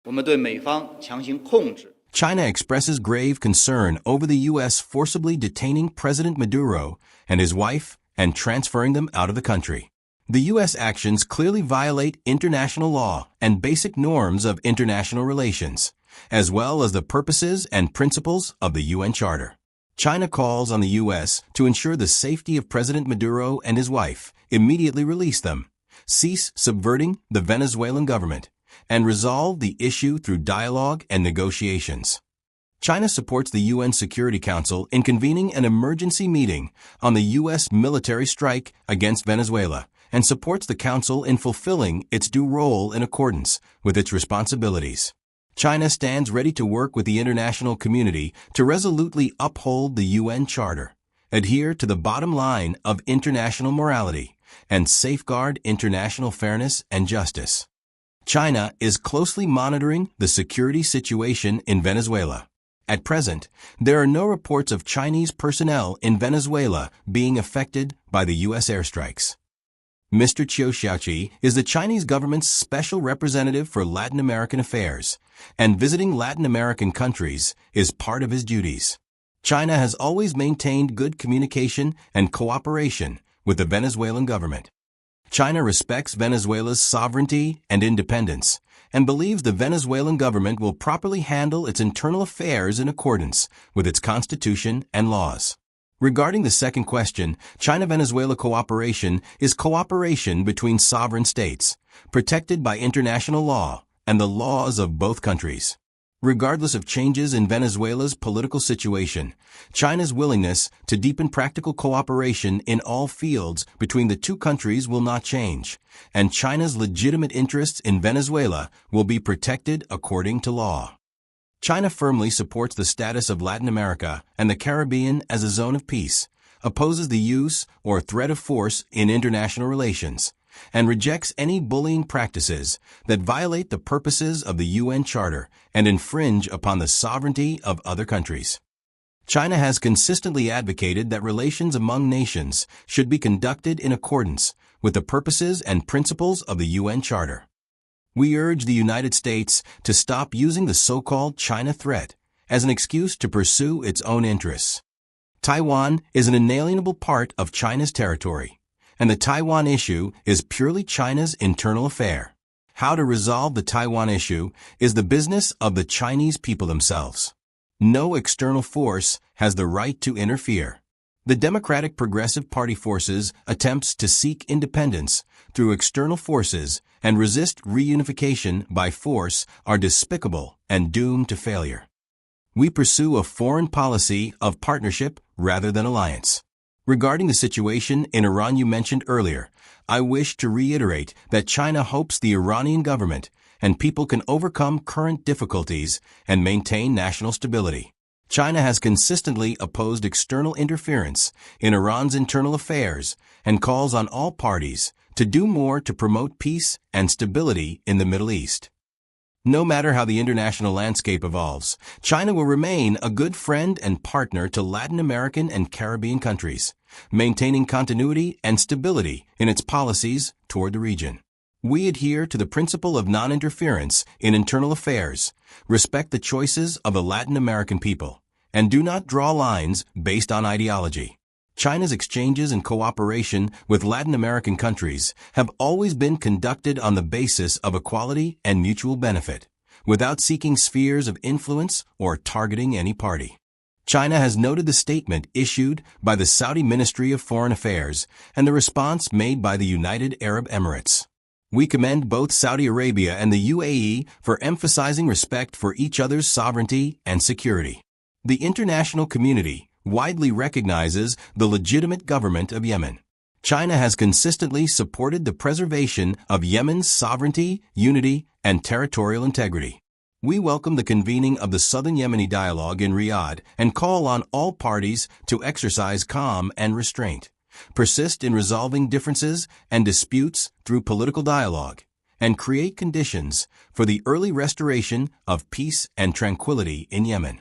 我们对美方强行控制。 China expresses grave concern over the U.S. forcibly detaining President Maduro and his wife and transferring them out of the country. The U.S. actions clearly violate international law and basic norms of international relations, as well as the purposes and principles of the UN Charter. China calls on the U.S. to ensure the safety of President Maduro and his wife, immediately release them, cease subverting the Venezuelan government, and resolve the issue through dialogue and negotiations. China supports the UN Security Council in convening an emergency meeting on the U.S. military strike against Venezuela and supports the Council in fulfilling its due role in accordance with its responsibilities. China stands ready to work with the international community to resolutely uphold the UN Charter, adhere to the bottom line of international morality, and safeguard international fairness and justice. China is closely monitoring the security situation in Venezuela. At present, there are no reports of Chinese personnel in Venezuela being affected by the U.S. airstrikes. Mr. Qiu Xiaoqi is the Chinese government's special representative for Latin American affairs, and visiting Latin American countries is part of his duties. China has always maintained good communication and cooperation with the Venezuelan government. China respects Venezuela's sovereignty and independence and believes the Venezuelan government will properly handle its internal affairs in accordance with its constitution and laws. Regarding the second question, China-Venezuela cooperation is cooperation between sovereign states, protected by international law and the laws of both countries. Regardless of changes in Venezuela's political situation, China's willingness to deepen practical cooperation in all fields between the two countries will not change, and China's legitimate interests in Venezuela will be protected according to law. China firmly supports the status of Latin America and the Caribbean as a zone of peace, opposes the use or threat of force in international relations, and rejects any bullying practices that violate the purposes of the UN Charter and infringe upon the sovereignty of other countries. China has consistently advocated that relations among nations should be conducted in accordance with the purposes and principles of the UN Charter. We urge the United States to stop using the so-called China threat as an excuse to pursue its own interests. Taiwan is an inalienable part of China's territory, and the Taiwan issue is purely China's internal affair. How to resolve the Taiwan issue is the business of the Chinese people themselves. No external force has the right to interfere. The Democratic Progressive Party forces' attempts to seek independence through external forces and resist reunification by force are despicable and doomed to failure. We pursue a foreign policy of partnership rather than alliance. Regarding the situation in Iran you mentioned earlier, I wish to reiterate that China hopes the Iranian government and people can overcome current difficulties and maintain national stability. China has consistently opposed external interference in Iran's internal affairs and calls on all parties to do more to promote peace and stability in the Middle East. No matter how the international landscape evolves, China will remain a good friend and partner to Latin American and Caribbean countries, maintaining continuity and stability in its policies toward the region. We adhere to the principle of non-interference in internal affairs, respect the choices of the Latin American people, and do not draw lines based on ideology. China's exchanges and cooperation with Latin American countries have always been conducted on the basis of equality and mutual benefit, without seeking spheres of influence or targeting any party. China has noted the statement issued by the Saudi Ministry of Foreign Affairs and the response made by the United Arab Emirates. We commend both Saudi Arabia and the UAE for emphasizing respect for each other's sovereignty and security. The international community widely recognizes the legitimate government of Yemen. China has consistently supported the preservation of Yemen's sovereignty, unity, and territorial integrity. We welcome the convening of the Southern Yemeni Dialogue in Riyadh and call on all parties to exercise calm and restraint, persist in resolving differences and disputes through political dialogue, and create conditions for the early restoration of peace and tranquility in Yemen.